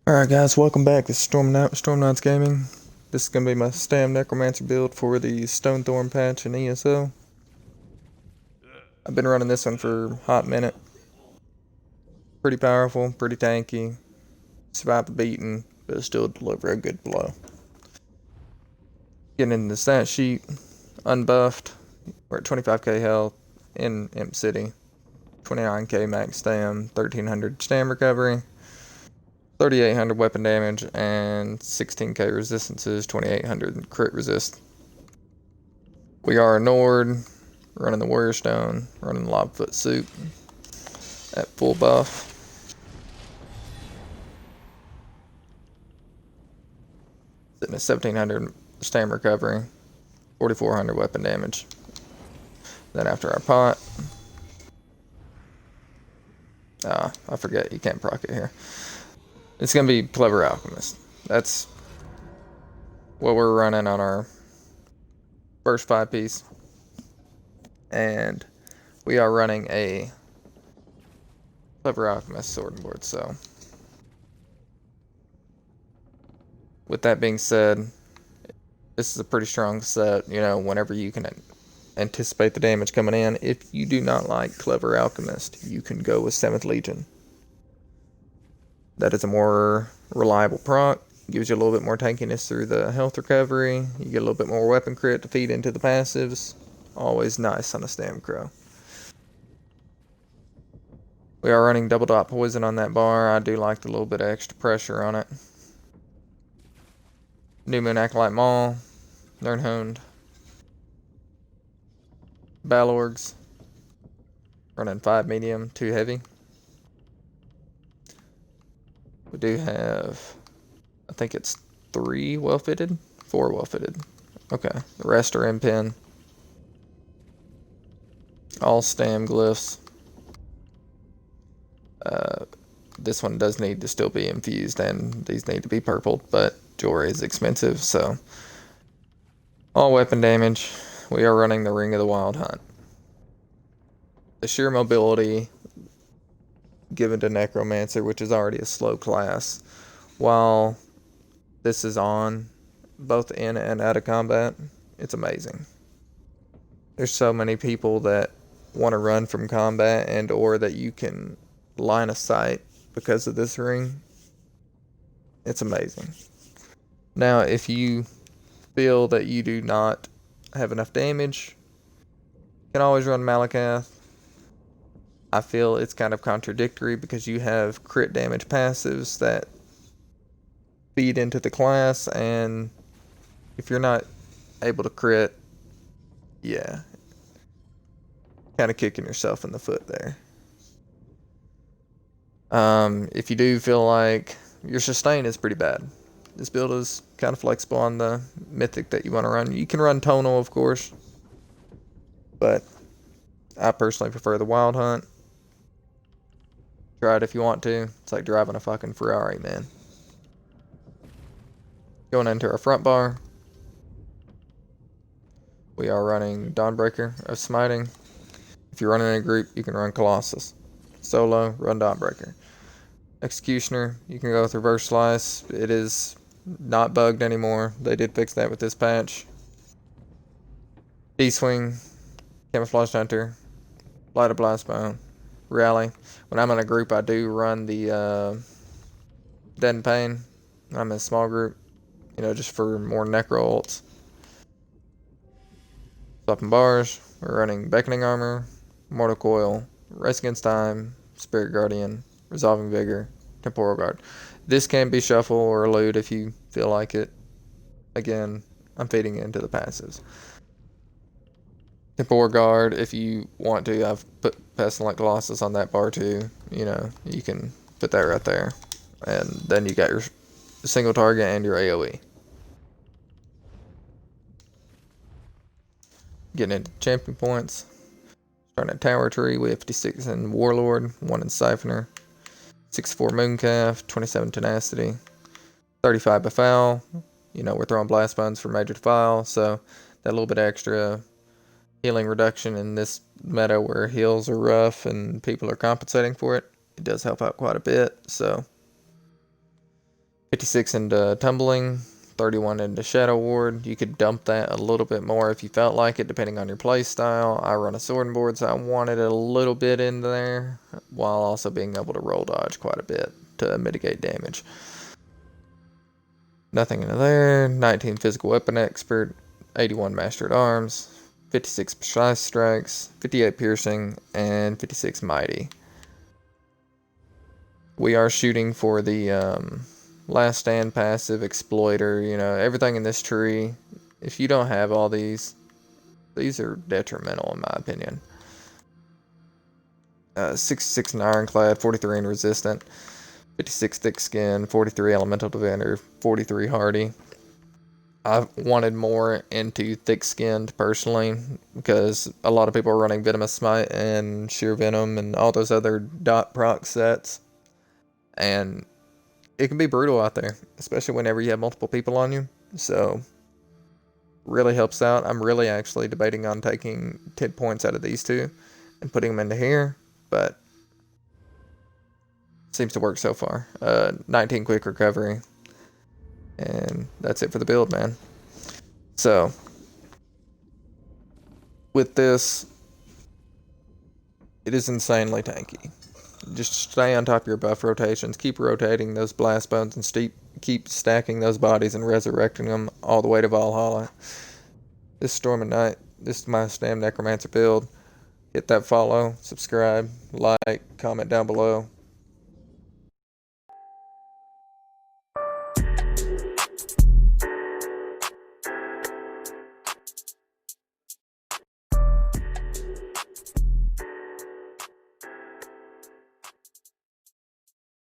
Alright guys, welcome back. This is Storm Knights Gaming. This is going to be my stam Necromancer build for the Stonethorn patch in ESO. I've been running this one for a hot minute. Pretty powerful, pretty tanky. Survive the beating, but still deliver a good blow. Getting into the stat sheet, unbuffed. We're at 25k health in Imp City. 29k max stam, 1300 stam recovery. 3800 weapon damage and 16k resistances, 2800 crit resist. We are a Nord, running the Warrior Stone, running the Lobfoot suit at full buff. Sitting at 1700 stam recovery, 4400 weapon damage. Then after our pot, I forget you can't proc it here. It's going to be Clever Alchemist. That's what we're running on our first 5-piece. And we are running a Clever Alchemist sword and board. So, with that being said, this is a pretty strong set. You know, whenever you can anticipate the damage coming in. If you do not like Clever Alchemist, you can go with 7th Legion. That is a more reliable proc, gives you a little bit more tankiness through the health recovery, you get a little bit more weapon crit to feed into the passives. Always nice on a Stam Crow. We are running double dot poison on that bar. I do like the little bit of extra pressure on it. New Moon Acolyte Maul, Nirn Balorghs, running 5 medium, 2 heavy. We do have, I think it's 3 well-fitted, 4 well-fitted. Okay, the rest are impen. All stam glyphs. This one does need to still be infused, and these need to be purpled, but jewelry is expensive, so. All weapon damage. We are running the Ring of the Wild Hunt. The sheer mobility given to Necromancer, which is already a slow class, while this is on both in and out of combat, it's amazing. There's so many people that want to run from combat and or that you can line of sight because of this ring. It's amazing. Now, if you feel that you do not have enough damage, you can always run Malakath. I feel it's kind of contradictory because you have crit damage passives that feed into the class, and if you're not able to crit, yeah, kind of kicking yourself in the foot there. If you do feel like your sustain is pretty bad, this build is kind of flexible on the Mythic that you want to run. You can run Tonal, of course, but I personally prefer the Wild Hunt. Try it if you want to. It's like driving a fucking Ferrari, man. Going into our front bar, we are running Dawnbreaker of Smiting. If you're running in a group, you can run Colossus. Solo, run Dawnbreaker. Executioner, you can go with Reverse Slice. It is not bugged anymore. They did fix that with this patch. D-Swing, Camouflage Hunter, Light of Blastbone, Rally. When I'm in a group, I do run the Dead and Pain. I'm in a small group, you know, just for more necro ults. Swapping bars, we're running Beckoning Armor, Mortal Coil, Race Against Time, Spirit Guardian, Resolving Vigor, Temporal Guard. This can be shuffle or elude if you feel like it. Again, I'm feeding into the passives. Temporal Guard, if you want to. I've put Pestilent Colossus on that bar too. You know, you can put that right there. And then you got your single target and your AoE. Getting into champion points. Starting at Tower Tree, we have 56 in Warlord, 1 in Siphoner, 64 Mooncalf, 27 Tenacity, 35 Befoul. You know, we're throwing Blast Buns for Major Defile, so that little bit extra healing reduction in this meta where heals are rough and people are compensating for it, it does help out quite a bit. So 56 into Tumbling, 31 into Shadow Ward. You could dump that a little bit more if you felt like it, depending on your play style. I run a sword and board, so I wanted a little bit in there, while also being able to roll dodge quite a bit to mitigate damage. Nothing into there. 19 Physical Weapon Expert, 81 Master at Arms, 56 Precise Strikes, 58 Piercing, and 56 Mighty. We are shooting for the Last Stand passive, Exploiter, everything in this tree. If you don't have all these are detrimental in my opinion. 66 in Ironclad, 43 in Resistant, 56 Thick Skin, 43 Elemental Defender, 43 Hardy. I wanted more into Thick Skinned personally, because a lot of people are running Venomous Smite and Sheer Venom and all those other dot proc sets. And it can be brutal out there, especially whenever you have multiple people on you. So, really helps out. I'm really actually debating on taking 10 points out of these two and putting them into here, but seems to work so far. 19 Quick Recovery, and that's it for the build, man. So, with this, it is insanely tanky. Just stay on top of your buff rotations. Keep rotating those blast bones and keep stacking those bodies and resurrecting them all the way to Valhalla. This is Storm at Night. This is my Stam Necromancer build. Hit that follow, subscribe, like, comment down below.